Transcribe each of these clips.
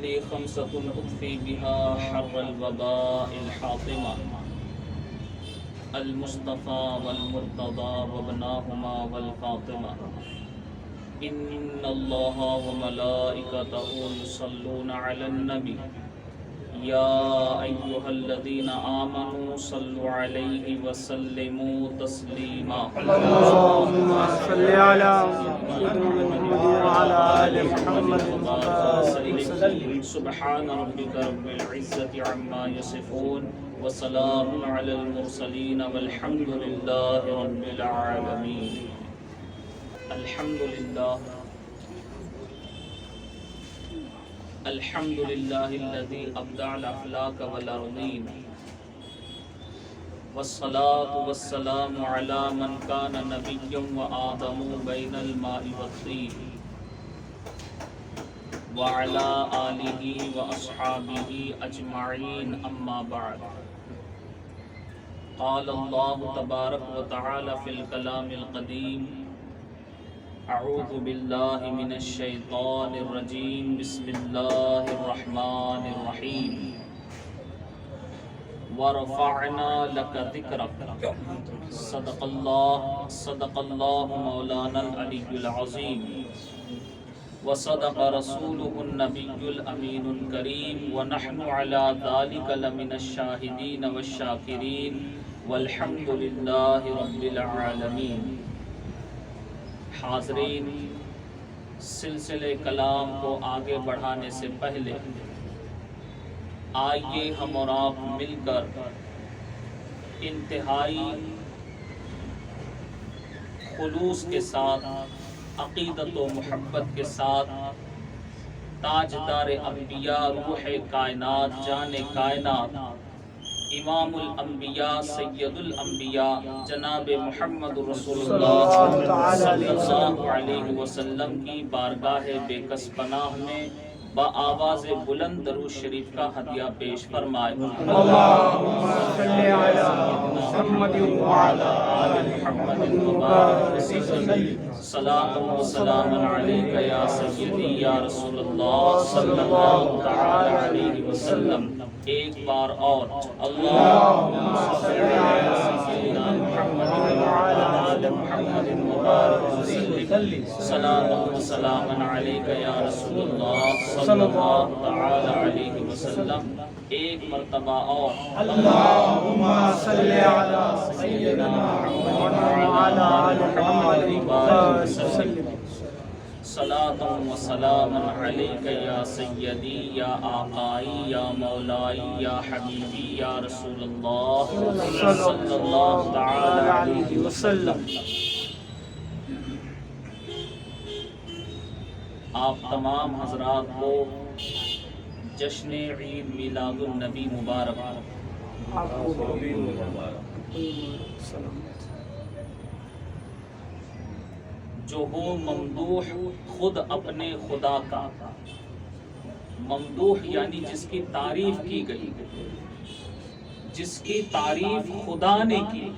لي خمسة أطفي بها حر الوباء الحاطمة المصطفى والمرتضى وابناهما والفاطمة إن الله وملائكته يصلون على النبي يا أيها الذين آمنوا صلوا عليه وسلموا تسليما اللهم صل على محمد وعلى آل محمد وسلم. سبحان ربك رب العزة عما يصفون وسلام على المرسلين والحمد لله رب العالمين. الحمد لله الحمد لله الذي أبدع الأخلاق والأرضين والصلاة والسلام على من كان نبيا وآدم بين الماء والطين وعلى آله وأصحابه أجمعين أما بعد. قال الله تبارك وتعالى في الكلام القديم اعوذ باللہ من الشیطان الرجیم بسم اللہ الرحمن الرحیم ورفعنا لك ذکرک صدق اللہ مولانا العلی العظیم وصدق رسولہ النبی الامین الکریم ونحن على ذلك لمن الشاہدین والشاکرین والحمد للہ رب العالمین. حاضرین، سلسلے کلام کو آگے بڑھانے سے پہلے آئیے ہم اور آپ مل کر انتہائی خلوص کے ساتھ، عقیدت و محبت کے ساتھ تاجدار انبیاء، روح کائنات، جان کائنات، امام الانبیاء، سید الانبیاء جناب محمد رسول اللہ صلی اللہ علیہ وسلم کی بارگاہ بے کس پناہ میں بآواز بلند درود شریف کا ہدیہ پیش فرمائے. اللهم صل على محمد وعلى آل محمد وبارك وسلم. صلاۃ و سلام علیک یا سیدی یا رسول اللہ صلی اللہ تعالی علیہ وسلم. ایک بار اور اللہم صل علی سیدنا محمد وعلی آل محمد وبارک وسلم. صلاۃ و سلام علیک یا رسول اللہ صلی اللہ تعالی علیہ وسلم. ایک مرتبہ اور اللهم صل على سيدنا محمد وعلى آل محمد وبارك وسلم. صلاۃ و سلام علیک یا سیدی یا آقائی یا مولائی یا حبیبی یا رسول اللہ صلی اللہ تعالی علیہ وسلم. آپ تمام حضرات کو جشن عید میلاد النبی مبارک. جو ہو ممدوح خود اپنے خدا کا، ممدوح یعنی جس کی تعریف کی گئی، جس کی تعریف خدا نے کی.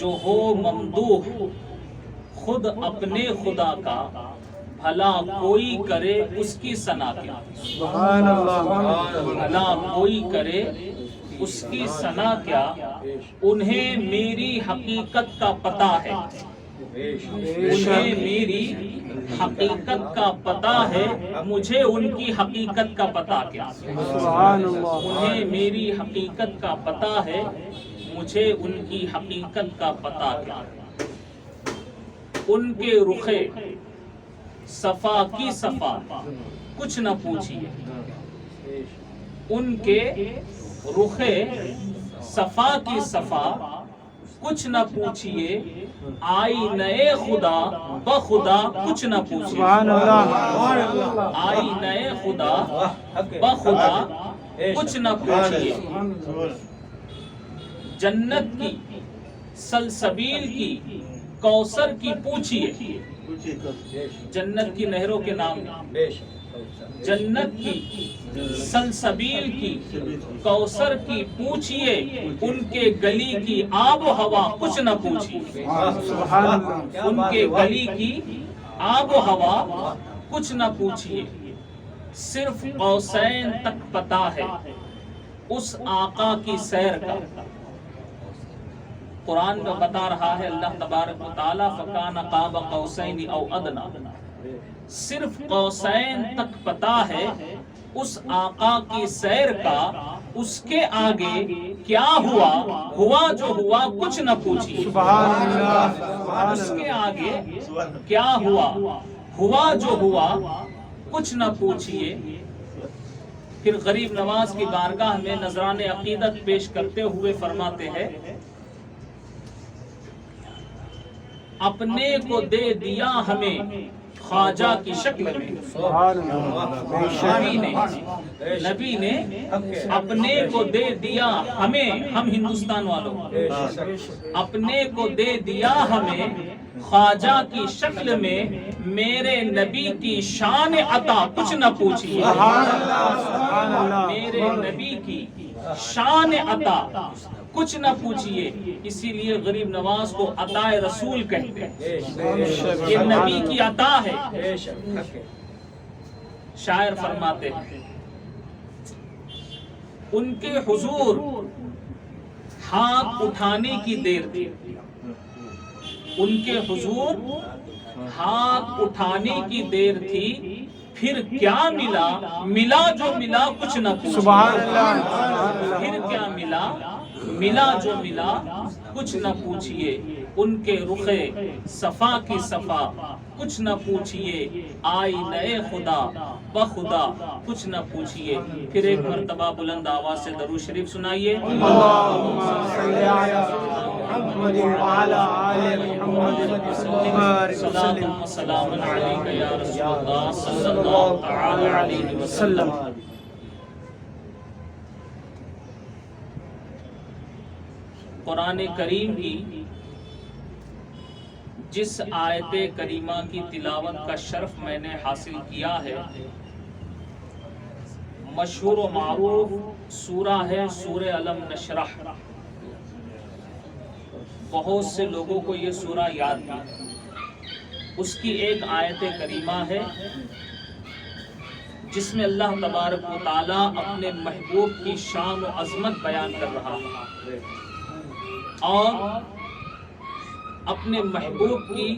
جو ہو ممدوح خود اپنے خدا کا، بھلا کوئی کرے اس کی ثنا کیا. سبحان اللہ. بھلا کوئی کرے اس کی ثنا کیا، انہیں میری حقیقت کا پتہ ہے. انہیں میری حقیقت کا پتہ ہے، مجھے ان کی حقیقت کا پتہ کیا. سبحان اللہ. انہیں میری حقیقت کا پتہ ہے، مجھے ان کی حقیقت کا پتہ کیا. ان کے رخے صفا کی صفا کچھ نہ پوچھیے. ان کے رخے صفا کی صفا کچھ نہ پوچھیے. آئی نئے خدا بخدا کچھ نہ پوچھیے. سبحان اللہ. آئی نئے خدا بخدا کچھ نہ پوچھیے. جنت کی، سلسبیل کی، کوثر کی پوچھیے. جنت کی نہروں کے نام، جنت کی، سلسبیل کی، کوثر کی پوچھیے. ان کے گلی کی آب و ہوا کچھ نہ پوچھیے. ان کے گلی کی آب و ہوا کچھ نہ پوچھیے. صرف قوسین تک پتہ ہے اس آقا کی سیر کا. قرآن میں بتا رہا ہے اللہ تبارک و تعالیٰ فَكَانَ قَابَ قَوْسَيْنِ أَوْ أَدْنَىٰ. صرف قوسین تک پتہ ہے اس آقا کی سیر کا. اس کے آگے کیا ہوا، ہوا جو ہوا کچھ نہ پوچھیے. سبحان اللہ سبحان اس کے اللہ. آگے کیا ہوا، ہوا جو ہوا کچھ نہ پوچھیے. پھر غریب نواز کی بارگاہ میں نذران عقیدت پیش کرتے ہوئے فرماتے ہیں اپنے کو دے دیا ہمیں خواجہ کی شکل میں. سبحان اللہ. نبی نے اپنے کو دے دیا ہمیں، ہم ہندوستان والوں اپنے کو دے دیا ہمیں خواجہ کی شکل میں. میرے نبی کی شان عطا کچھ نہ پوچھیے. سبحان اللہ. میرے نبی کی شان عطا کچھ نہ پوچھیے. اسی لیے غریب نواز کو عطا رسول کہتے ہیں. یہ نبی کی عطا ہے. شاعر فرماتے ہیں ان کے حضور ہاتھ اٹھانے کی دیر تھی. ان کے حضور ہاتھ اٹھانے کی دیر تھی. پھر کیا ملا، ملا جو ملا کچھ نہ پوچھیے. سبحان اللہ. پھر کیا ملا، ملا جو ملا کچھ نہ پوچھیے. ان کے رخ صفا کی صفا کچھ نہ پوچھیے. آئینہ خدا بخدا کچھ نہ پوچھیے. پھر ایک مرتبہ بلند آواز سے درود شریف سنائیے. اللہم صلی علی محمد وعلی آل محمد صلاۃ و سلام علیک یا رسول اللہ صلی اللہ تعالی علیہ وسلم. قرآن کریم کی جس آیت کریمہ کی تلاوت کا شرف میں نے حاصل کیا ہے، مشہور و معروف سورہ ہے سورہ علم نشرح. بہت سے لوگوں کو یہ سورہ یاد ہے. اس کی ایک آیت کریمہ ہے جس میں اللہ تبارک و تعالیٰ اپنے محبوب کی شان و عظمت بیان کر رہا ہے اور اپنے محبوب کی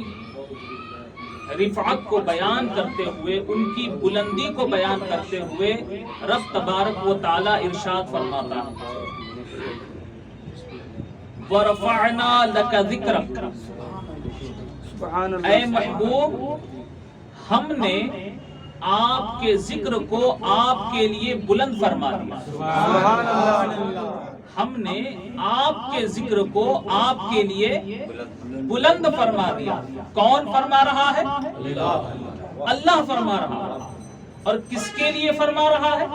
رفعت کو بیان کرتے ہوئے، ان کی بلندی کو بیان کرتے ہوئے رب تبارک و تعالیٰ ارشاد فرماتا ہے وَرَفَعْنَا لَكَ ذِكْرَكَ. سبحان اللہ. اے محبوب، ہم نے آپ کے ذکر کو آپ کے لیے بلند فرما دیا. سبحان اللہ. ہم نے آپ کے ذکر کو آپ کے لیے بلند فرما دیا. کون فرما رہا ہے؟ اللہ فرما رہا ہے. اور کس کے لیے فرما رہا ہے؟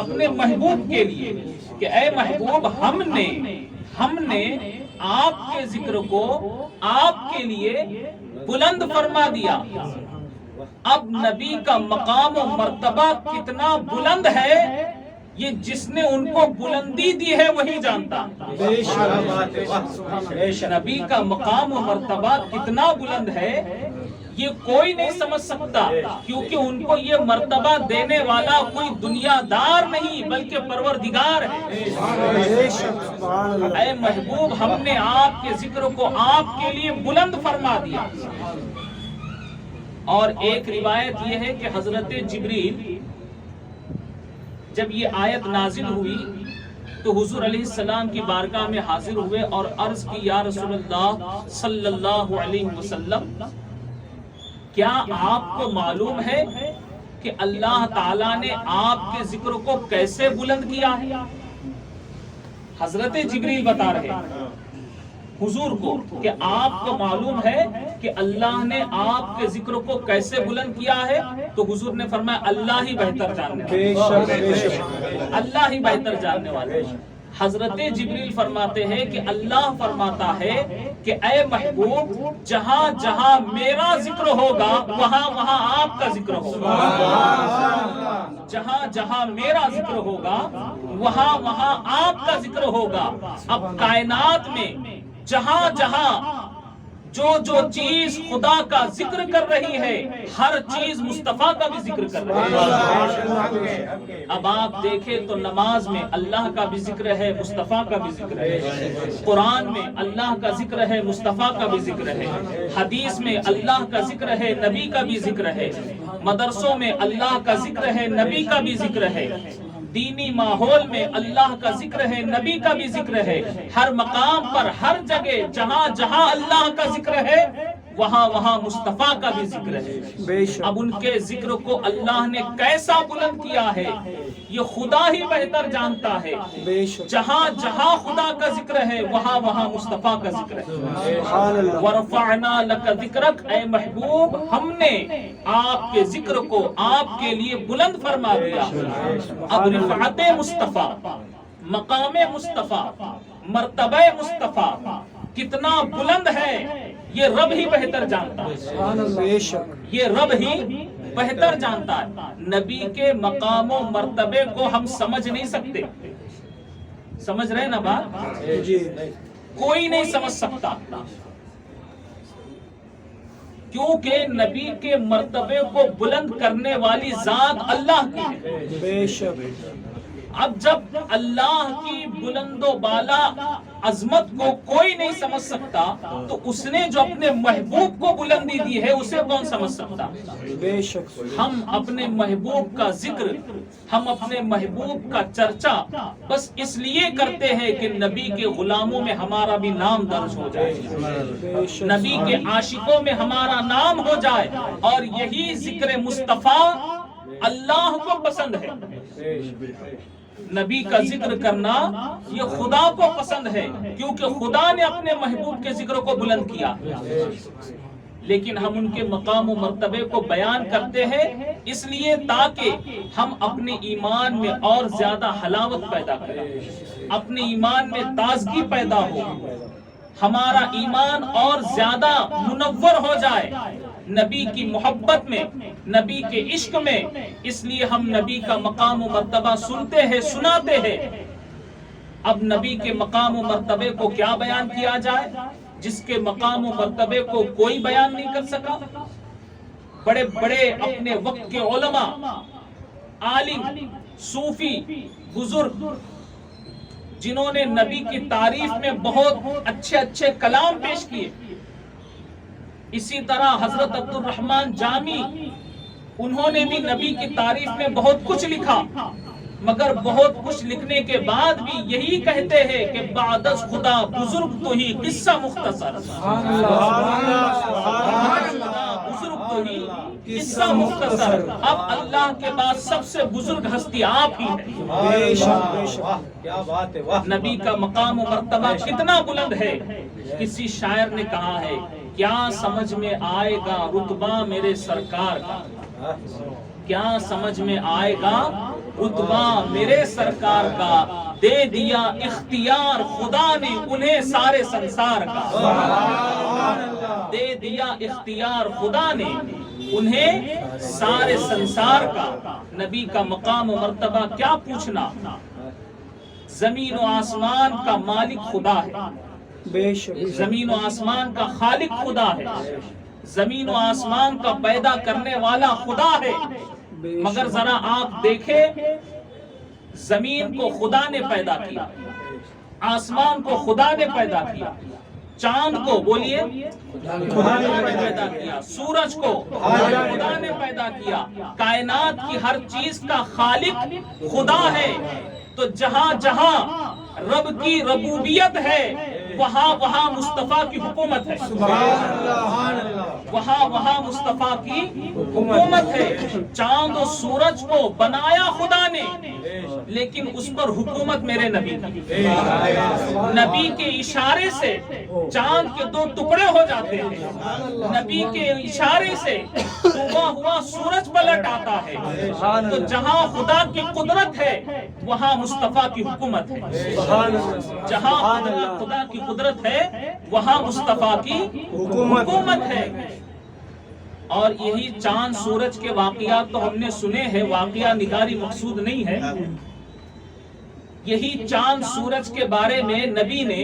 اپنے محبوب کے لیے کہ اے محبوب، ہم نے آپ کے ذکر کو آپ کے لیے بلند فرما دیا. اب نبی کا مقام و مرتبہ کتنا بلند ہے یہ جس نے ان کو بلندی دی ہے وہی جانتا. نبی کا مقام و مرتبہ کتنا بلند ہے یہ کوئی نہیں سمجھ سکتا، کیونکہ ان کو یہ مرتبہ دینے والا کوئی دنیا دار نہیں بلکہ پروردگار ہے. اے محبوب، ہم نے آپ کے ذکر کو آپ کے لیے بلند فرما دیا. اور ایک روایت یہ ہے کہ حضرت جبریل جب یہ آیت نازل ہوئی تو حضور علیہ السلام کی بارگاہ میں حاضر ہوئے اور عرض کی یا رسول اللہ صلی اللہ علیہ وسلم، کیا آپ کو معلوم ہے کہ اللہ تعالیٰ نے آپ کے ذکر کو کیسے بلند کیا ہے؟ حضرت جبریل بتا رہے حضور کو کہ آپ کو معلوم ہے کہ اللہ نے آپ کے ذکر کو کیسے بلند کیا ہے؟ تو حضور نے فرمایا اللہ ہی بہتر جاننے والے، اللہ ہی بہتر جاننے والے. حضرت جبریل فرماتے ہیں کہ اللہ فرماتا ہے کہ اے محبوب، جہاں جہاں میرا ذکر ہوگا وہاں وہاں آپ کا ذکر ہوگا. جہاں جہاں میرا ذکر ہوگا وہاں وہاں آپ کا ذکر ہوگا. اب کائنات میں جہاں جہاں جو چیز خدا کا ذکر کر رہی ہے ہر چیز مصطفیٰ کا بھی ذکر کر رہی ہے۔ اب آپ دیکھیں تو نماز میں اللہ کا بھی ذکر ہے، مصطفیٰ کا بھی ذکر ہے، قرآن میں اللہ کا ذکر ہے، مصطفیٰ کا بھی ذکر ہے، حدیث میں اللہ کا ذکر ہے، نبی کا بھی ذکر ہے، مدرسوں میں اللہ کا ذکر ہے، نبی کا بھی ذکر ہے، دینی ماحول میں اللہ کا ذکر ہے، نبی کا بھی ذکر ہے، ہر مقام پر ہر جگہ جہاں جہاں اللہ کا ذکر ہے وہاں وہاں مصطفیٰ کا بھی ذکر ہے۔ اب ان کے ذکر کو اللہ نے کیسا بلند کیا ہے یہ خدا ہی بہتر جانتا ہے۔ جہاں جہاں خدا کا ذکر ہے وہاں وہاں مصطفیٰ کا ذکر ہے۔ وَرَفَعْنَا لَكَ ذِكْرَكَ، اے محبوب ہم نے آپ کے ذکر کو آپ کے لیے بلند فرما دیا۔ اب رفعت مصطفیٰ، مقام مصطفیٰ، مرتبہ مصطفیٰ کتنا بلند ہے یہ رب ہی بہتر جانتا ہے، یہ رب ہی بہتر جانتا ہے۔ نبی کے مقام و مرتبے کو ہم سمجھ نہیں سکتے، سمجھ رہے نا بات؟ کوئی نہیں سمجھ سکتا، کیونکہ نبی کے مرتبے کو بلند کرنے والی ذات اللہ کی ہے۔ اب جب اللہ کی بلند و بالا عظمت کو کوئی نہیں سمجھ سکتا تو اس نے جو اپنے محبوب کو بلندی دی ہے اسے کون سمجھ سکتا؟ ہم اپنے محبوب کا ذکر، ہم اپنے محبوب کا چرچا بس اس لیے کرتے ہیں کہ نبی کے غلاموں میں ہمارا بھی نام درج ہو جائے، نبی کے عاشقوں میں ہمارا نام ہو جائے، اور یہی ذکر مصطفیٰ اللہ کو پسند ہے۔ نبی کا ذکر کرنا یہ خدا کو پسند ہے، کیونکہ خدا نے اپنے محبوب کے ذکر کو بلند کیا۔ لیکن ہم ان کے مقام و مرتبے کو بیان کرتے ہیں اس لیے تاکہ ہم اپنے ایمان میں اور زیادہ حلاوت پیدا کریں، اپنے ایمان میں تازگی پیدا ہو، ہمارا ایمان اور زیادہ منور ہو جائے نبی کی محبت میں، نبی کے عشق میں۔ اس لیے ہم نبی کا مقام و مرتبہ سنتے ہیں، سناتے ہیں۔ اب نبی کے مقام و مرتبے کو کیا بیان کیا جائے جس کے مقام و مرتبے کو کوئی بیان نہیں کر سکا؟ بڑے بڑے اپنے وقت کے علماء، عالم، صوفی، بزرگ جنہوں نے نبی کی تعریف میں بہت اچھے اچھے کلام پیش کیے، اسی طرح حضرت عبد الرحمن جامی انہوں نے بھی نبی کی تعریف میں بہت کچھ لکھا، مگر بہت کچھ لکھنے کے بعد بھی یہی کہتے ہیں کہ بعد از خدا بزرگ تو ہی قصہ مختصر، بزرگ تو ہی قصہ مختصر۔ اب اللہ کے بعد سب سے بزرگ ہستی آپ ہی ہیں۔ نبی کا مقام و مرتبہ کتنا بلند ہے۔ کسی شاعر نے کہا ہے کیا سمجھ میں آئے گا رتبہ میرے سرکار کا، کیا سمجھ میں آئے گا رتبہ میرے سرکار کا، دے دیا اختیار خدا نے انہیں سارے سنسار کا، دے دیا اختیار خدا نے انہیں سارے سنسار کا۔ نبی کا مقام و مرتبہ کیا پوچھنا، زمین و آسمان کا مالک خدا ہے، زمین و آسمان کا خالق خدا ہے، زمین و آسمان کا پیدا کرنے والا خدا ہے۔ مگر ذرا آپ دیکھیں، زمین کو خدا نے پیدا کیا، آسمان کو خدا نے پیدا کیا، چاند کو بولیے خدا نے پیدا کیا، سورج کو خدا نے پیدا کیا، کائنات کی ہر چیز کا خالق خدا ہے۔ تو جہاں جہاں رب کی ربوبیت ہے وہاں وہاں مصطفیٰ کی حکومت ہے، وہاں وہاں مصطفیٰ کی حکومت ہے۔ چاند و سورج کو بنایا خدا نے لیکن اس پر حکومت میرے نبی کی، نبی کے اشارے سے چاند کے دو ٹکڑے ہو جاتے ہیں، نبی کے اشارے سے ڈوبا ہوا سورج پلٹ آتا ہے۔ تو جہاں خدا کی قدرت ہے وہاں مصطفیٰ کی حکومت ہے، جہاں خدا کی قدرت ہے وہاں مصطفیٰ کی حکومت ہے۔ اور یہی چاند سورج کے واقعات تو ہم نے سنے ہیں، واقعہ نگاری مقصود نہیں ہے۔ یہی چاند سورج کے بارے میں نبی نے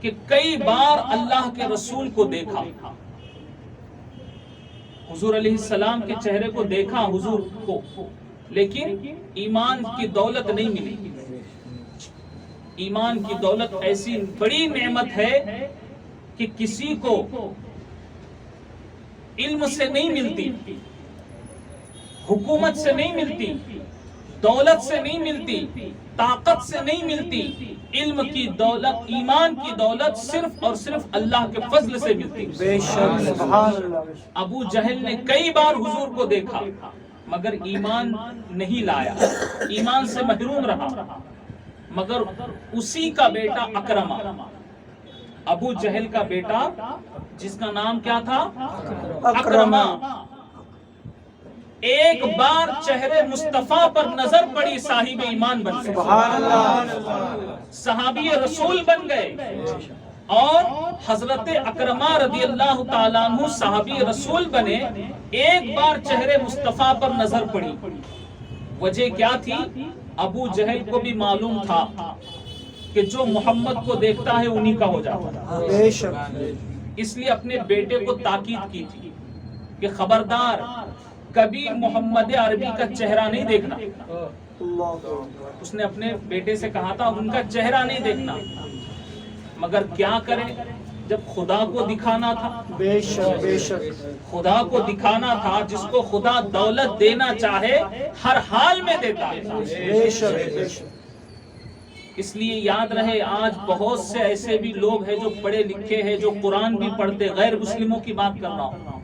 کہ کئی بار اللہ کے رسول کو دیکھا، حضور علیہ السلام کے چہرے کو دیکھا حضور کو، لیکن ایمان کی دولت نہیں ملی۔ ایمان کی دولت ایسی بڑی نعمت ہے کہ کسی کو علم سے نہیں ملتی، حکومت سے نہیں ملتی، دولت سے نہیں ملتی، طاقت سے نہیں ملتی۔ علم کی دولت، ایمان کی دولت صرف اور صرف اللہ کے فضل سے ملتی۔ بے شک سبحان اللہ۔ ابو جہل نے کئی بار حضور کو دیکھا مگر ایمان نہیں لایا، ایمان سے محروم رہا، مگر اسی کا بیٹا اکرمہ، ابو جہل کا بیٹا جس کا نام کیا تھا؟ اکرمہ، ایک بار چہرے مصطفیٰ پر نظر پڑی صاحب ایمان بن گئے، سبحان اللہ، صحابی رسول بن گئے۔ اور حضرت اکرمہ رضی اللہ تعالیٰ عنہ صحابی رسول بنے، ایک بار چہرے مصطفیٰ پر نظر پڑی۔ وجہ کیا تھی؟ ابو جہل کو بھی معلوم تھا کہ جو محمد کو دیکھتا ہے انہی کا ہو جاتا ہے، بے شک۔ اس لیے اپنے بیٹے کو تاکید کی تھی کہ خبردار کبھی محمد عربی کا چہرہ نہیں دیکھنا۔ اس نے اپنے بیٹے سے کہا تھا ان کا چہرہ نہیں دیکھنا، مگر کیا کرے جب خدا کو دکھانا تھا، بے شک بے شک، خدا کو دکھانا تھا، جس کو خدا دولت دینا چاہے ہر حال میں دیتا ہے۔ بے شک بے شک۔ اس لیے یاد رہے، آج بہت سے ایسے بھی لوگ ہیں جو پڑھے لکھے ہیں، جو قرآن بھی پڑھتے، غیر مسلموں کی بات کر رہا ہوں،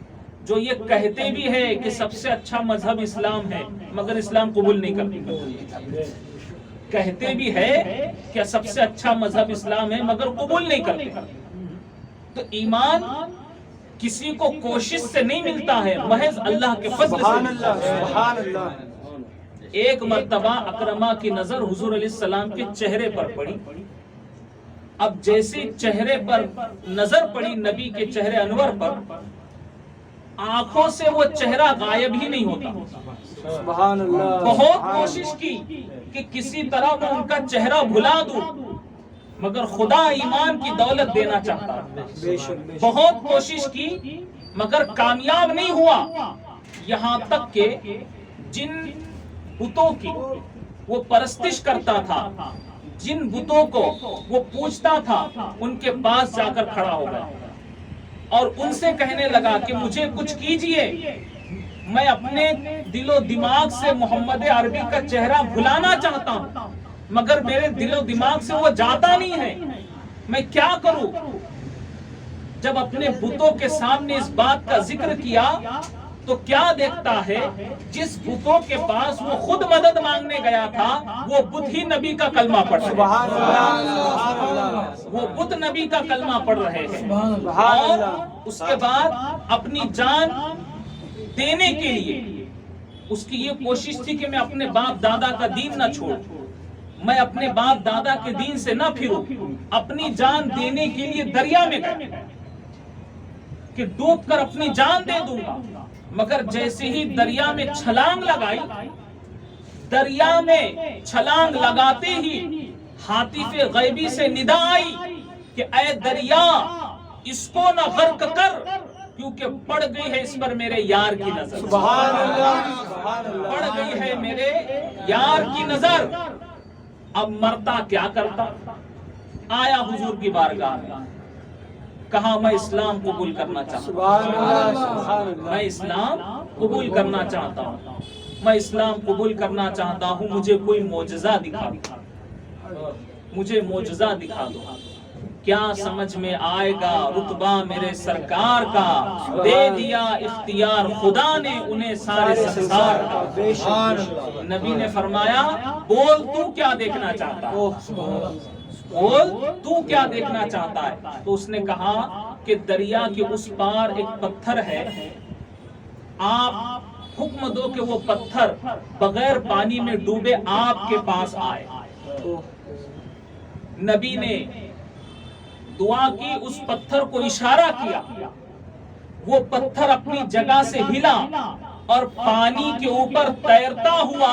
جو یہ کہتے بھی ہے کہ سب سے اچھا مذہب اسلام ہے مگر اسلام قبول نہیں کرتے، کہتے بھی ہے کہ سب سے اچھا مذہب اسلام ہے مگر قبول نہیں کرتے۔ تو ایمان کسی کو کوشش سے نہیں ملتا ہے، محض اللہ کے فضل سے سبحان ملتا اللہ ہے۔ سبحان اللہ۔ ایک مرتبہ اکرمہ کی نظر حضور علیہ السلام کے چہرے پر پڑی۔ اب جیسے چہرے پر نظر پڑی نبی کے چہرے انور پر، آنکھوں سے وہ چہرہ غائب ہی نہیں ہوتا۔ سبحان اللہ۔ بہت کوشش کی کہ کسی طرح میں ان کا چہرہ بھلا دوں، مگر خدا ایمان کی دولت دینا چاہتا ہے۔ بے شک بے شک۔ بہت کوشش کی مگر کامیاب نہیں ہوا، یہاں تک کہ جن بتوں کی وہ پرستش کرتا تھا، جن بتوں کو وہ پوجتا تھا، ان کے پاس جا کر کھڑا ہو گیا اور ان سے کہنے لگا کہ مجھے کچھ کیجئے، میں اپنے دل و دماغ سے محمد عربی کا چہرہ بھلانا چاہتا ہوں مگر میرے دل و دماغ سے وہ جاتا نہیں ہے، میں کیا کروں؟ جب اپنے بتوں کے سامنے اس بات کا ذکر کیا تو کیا دیکھتا ہے، جس بتوں کے پاس وہ خود مدد مانگنے گیا تھا وہ بت ہی نبی کا کلمہ پڑھ رہے ہیں، سبحان اللہ۔ وہ بت نبی کا کلمہ پڑھ رہے ہیں۔ سبحان اور اللہ۔ اس کے بعد اپنی جان دینے کے لیے اس کی یہ کوشش تھی کہ میں اپنے باپ دادا کا دین نہ چھوڑوں، میں اپنے باپ دادا کے دین سے نہ پھروں، اپنی جان دینے کے لیے دریا میں گئے کہ ڈوب کر اپنی جان دے دوں گا، مگر جیسے ہی دریا میں چھلانگ لگائی، دریا میں چھلانگ لگاتے ہی حاطف غیبی سے ندا آئی کہ اے دریا اس کو نہ غرق کر، کیونکہ پڑ گئی ہے اس پر میرے یار کی نظر، سبحان اللہ سبحان اللہ۔ پڑ گئی ہے میرے یار کی نظر۔ اب مرتا کیا کرتا؟ آیا حضور کی بارگاہ میں، کہا میں اسلام قبول کرنا چاہتا ہوں، سبحان اللہ سبحان اللہ۔ میں اسلام قبول کرنا چاہتا ہوں، میں اسلام قبول کرنا چاہتا ہوں، مجھے کوئی معجزہ دکھا دو، مجھے معجزہ دکھا دو۔ کیا سمجھ میں آئے گا رتبہ میرے سرکار کا، دے دیا اختیار خدا نے انہیں سارے سنسار کا۔ بے شک۔ نبی نے فرمایا بول تو کیا دیکھنا چاہتا ہے، بول تو کیا دیکھنا چاہتا ہے؟ تو اس نے کہا کہ دریا کے اس پار ایک پتھر ہے، آپ حکم دو کہ وہ پتھر بغیر پانی میں ڈوبے آپ کے پاس آئے۔ نبی نے دعا کی، اس پتھر کو اشارہ کیا، وہ پتھر اپنی جگہ سے ہلا اور پانی کے اوپر تیرتا ہوا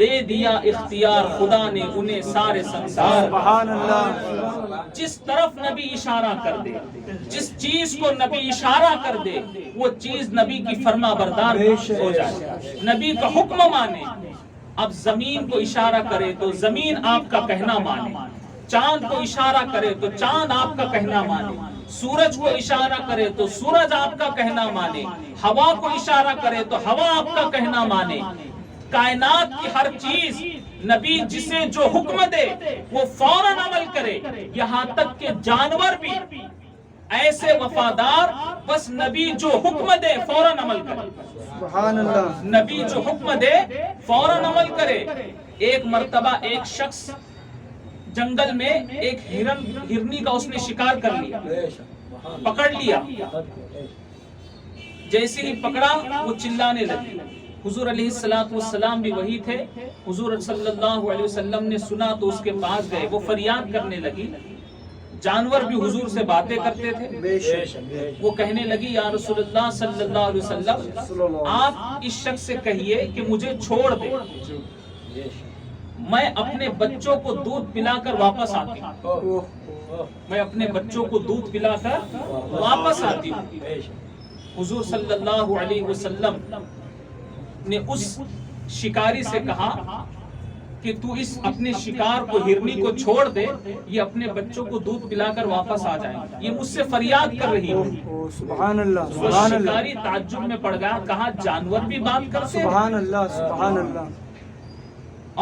دے دیا اختیار خدا نے انہیں سارے سنسار. سبحان اللہ. جس طرف نبی اشارہ کر دے، جس چیز کو نبی اشارہ کر دے، وہ چیز نبی کی فرما بردار ہو جائے، نبی کا حکم مانے. اب زمین کو اشارہ کرے تو زمین آپ کا کہنا مانے، چاند کو اشارہ کرے تو چاند آپ کا کہنا مانے، سورج کو اشارہ کرے تو سورج آپ کا کہنا مانے، ہوا کو اشارہ کرے تو ہوا آپ کا کہنا مانے. کائنات کی ہر چیز نبی جسے جو حکم دے وہ فوراً عمل کرے. یہاں تک کہ جانور بھی ایسے وفادار، بس نبی جو حکم دے فوراً عمل کرے. سبحان اللہ. نبی جو حکم دے فوراً عمل کرے. ایک مرتبہ ایک شخص جنگل میں ایک ہرنی کا اس نے شکار کر لیا، پکڑ لیا. جیسے ہی پکڑا وہ چلانے لگی. حضور علیہ السلام بھی وہی تھے. حضور صلی اللہ علیہ وسلم نے سنا تو اس کے پاس گئے. وہ فریاد کرنے لگی. جانور بھی حضور سے باتیں کرتے تھے. وہ کہنے لگی یا رسول اللہ صلی اللہ علیہ وسلم، آپ اس شخص سے کہیے کہ مجھے چھوڑ دے، میں اپنے بچوں کو دودھ پلا کر واپس آتی ہوں، میں اپنے بچوں کو دودھ پلا کر واپس آتی ہوں. حضور صلی اللہ علیہ وسلم نے اس شکاری سے کہا کہ تو اس اپنے شکار کو، ہرنی کو چھوڑ دے، یہ اپنے بچوں کو دودھ پلا کر واپس آ جائے، یہ مجھ سے فریاد کر رہی ہے. سبحان اللہ. وہ شکاری تعجب میں پڑ گیا، کہا جانور بھی بات کرتے ہیں؟ سبحان اللہ. سبحان اللہ.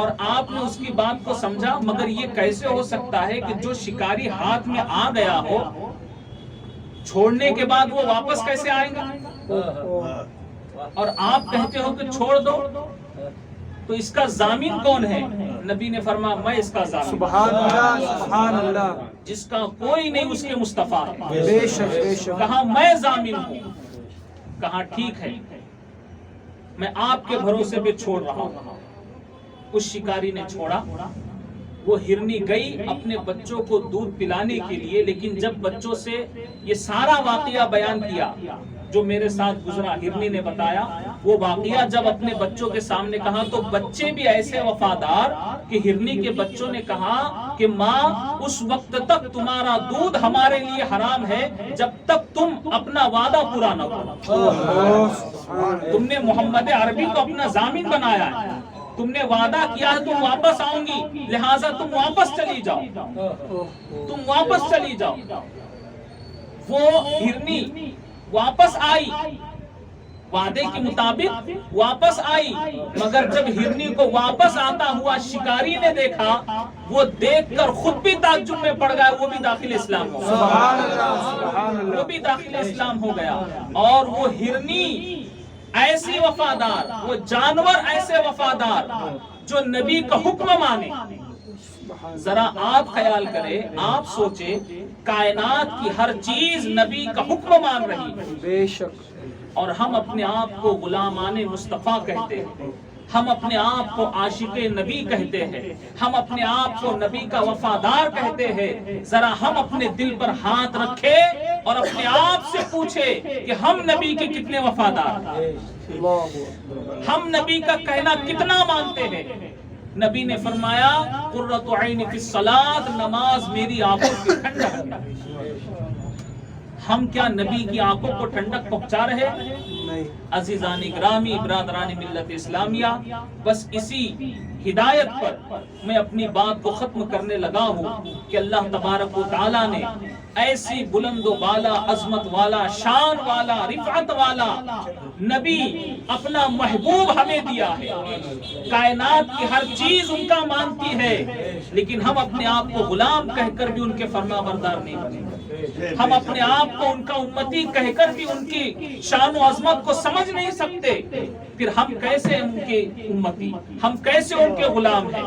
اور آپ نے اس کی بات کو سمجھا، مگر یہ کیسے ہو سکتا ہے کہ جو شکاری ہاتھ میں آ گیا ہو، چھوڑنے کے بعد وہ واپس کیسے آئے گا؟ اور آپ کہتے ہو کہ چھوڑ دو، تو اس کا ضامن کون ہے؟ نبی نے فرمایا میں اس کا ضامن. سبحان اللہ. سبحان اللہ. جس کا کوئی نہیں اس کے مصطفیٰ ہے. بے شک بے شک. کہا میں ضامن ہوں. کہا ٹھیک ہے، میں آپ کے بھروسے پہ چھوڑ رہا ہوں. اس شکاری نے چھوڑا. وہ ہرنی گئی اپنے بچوں کو دودھ پلانے کے لیے، لیکن جب بچوں سے یہ سارا واقعہ بیان کیا جو میرے ساتھ گزرا، ہرنی نے بتایا وہ واقعہ جب اپنے بچوں کے سامنے کہا تو بچے بھی ایسے وفادار کہ ہرنی کے بچوں نے کہا کہ ماں اس وقت تک تمہارا دودھ ہمارے لیے حرام ہے جب تک تم اپنا وعدہ پورا نہ کرو. تم نے محمد عربی کو اپنا ضامن بنایا ہے، تم نے وعدہ کیا ہے تم واپس آؤں گی، لہٰذا تم واپس چلی جاؤ، تم واپس چلی جاؤ. وہ ہرنی واپس آئی، وعدے کے مطابق واپس آئی، مگر جب ہرنی کو واپس آتا ہوا شکاری نے دیکھا، وہ دیکھ کر خود بھی تعجب میں پڑ گیا. وہ بھی داخل اسلام ہو گیا، وہ بھی داخل اسلام ہو گیا. اور وہ ہرنی ایسی وفادار، وہ جانور ایسے وفادار جو نبی کا حکم مانے. ذرا آپ خیال کریں، آپ سوچیں، کائنات کی ہر چیز نبی کا حکم مان رہی ہے، بے شک، اور ہم اپنے آپ کو غلامان مصطفیٰ کہتے ہیں، ہم اپنے آپ کو عاشق نبی کہتے ہیں، ہم اپنے آپ کو نبی کا وفادار کہتے ہیں. ذرا ہم اپنے دل پر ہاتھ رکھے اور اپنے آپ سے پوچھے کہ ہم نبی کے کتنے وفادار ہیں، ہم نبی کا کہنا کتنا مانتے ہیں. نبی نے فرمایا قرۃ عین فی الصلاۃ، نماز میری آنکھوں کی ٹھنڈک ہے. ہم کیا نبی کی آنکھوں کو ٹھنڈک پہنچا رہے ہیں؟ عزیزان گرامی، برادران ملت اسلامیہ، بس اسی ہدایت پر میں اپنی بات کو ختم کرنے لگا ہوں کہ اللہ تبارک و تعالیٰ نے ایسی بلند و بالا، عظمت والا، شان والا، رفعت والا نبی، اپنا محبوب ہمیں دیا ہے. کائنات کی ہر چیز ان کا مانتی ہے، لیکن ہم اپنے آپ کو غلام کہہ کر بھی ان کے فرما بردار نہیں بنے. ہم اپنے آپ کو ان کا امتی کہہ کر بھی ان کی شان و عظمت کو سمجھ نہیں سکتے. پھر ہم کیسے ان کے امتی، ہم کیسے ان کے غلام ہیں؟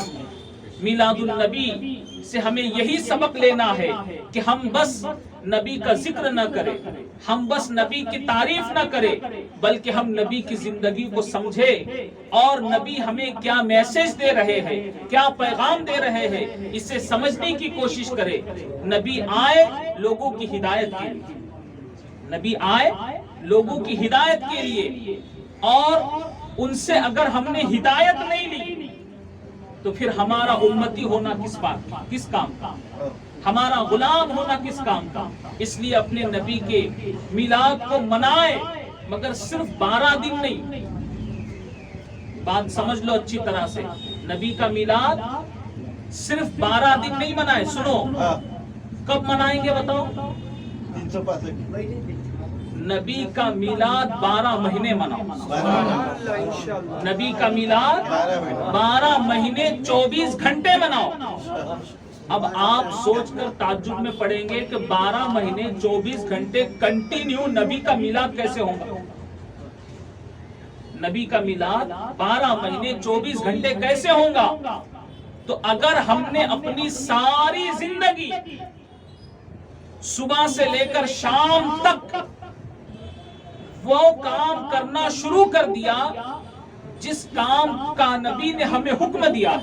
میلاد النبی سے ہمیں یہی سبق لینا ہے کہ ہم بس نبی کا ذکر نہ کریں، ہم بس نبی کی تعریف نہ کریں، بلکہ ہم نبی کی زندگی کو سمجھے اور نبی ہمیں کیا میسج دے رہے ہیں، کیا پیغام دے رہے ہیں، اسے سمجھنے کی کوشش کرے. نبی آئے لوگوں کی ہدایت کے لیے، نبی آئے لوگوں کی ہدایت کے لیے، اور ان سے اگر ہم نے ہدایت نہیں لی تو پھر ہمارا امتی ہونا کس کام کا، ہمارا غلام ہونا کس کام کا؟ اس لیے اپنے نبی کے میلاد کو منائے، مگر صرف 12 دن نہیں. بات سمجھ لو اچھی طرح سے، نبی کا میلاد صرف 12 دن نہیں منائے. سنو، کب منائیں گے بتاؤ؟ 365 نبی کا میلاد 12 مہینے مناؤ. انشاءاللہ. نبی کا میلاد 12 مہینے 24 گھنٹے مناؤ. اب آپ سوچ کر تعجب میں پڑیں گے کہ 12 مہینے 24 گھنٹے کنٹینیو نبی کا میلاد کیسے ہوگا؟ نبی کا میلاد 12 مہینے 24 گھنٹے کیسے ہوگا؟ تو اگر ہم نے اپنی ساری زندگی صبح سے لے کر شام تک وہ کام کرنا شروع کر دیا جس کام کا نبی نے ہمیں حکم دیا،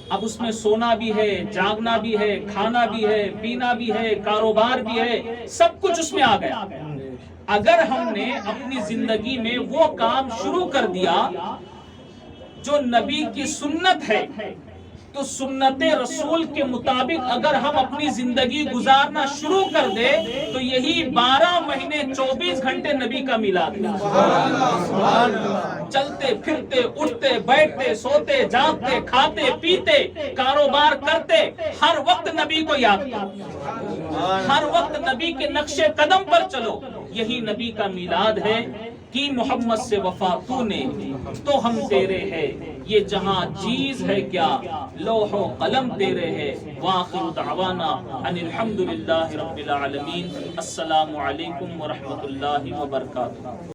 اب اس میں سونا بھی ہے، جاگنا بھی ہے، کھانا بھی ہے، پینا بھی ہے، کاروبار بھی ہے، سب کچھ اس میں آ گیا. اگر ہم نے اپنی زندگی میں وہ کام شروع کر دیا جو نبی کی سنت ہے، تو سنت رسول کے مطابق اگر ہم اپنی زندگی گزارنا شروع کر دے تو یہی 12 مہینے 24 گھنٹے نبی کا میلاد ہے. چلتے پھرتے، اٹھتے بیٹھتے، سوتے جاگتے، کھاتے پیتے، کاروبار کرتے، ہر وقت نبی کو یاد کرو، ہر وقت نبی کے نقش قدم پر چلو. یہی نبی کا میلاد ہے کہ محمد سے وفا تو نے تو ہم تیرے ہے، یہ جہاں چیز ہے کیا لوح و قلم تیرے ہے. وآخر دعوانا ان الحمدللہ رب العالمین. السلام علیکم ورحمۃ اللہ وبرکاتہ.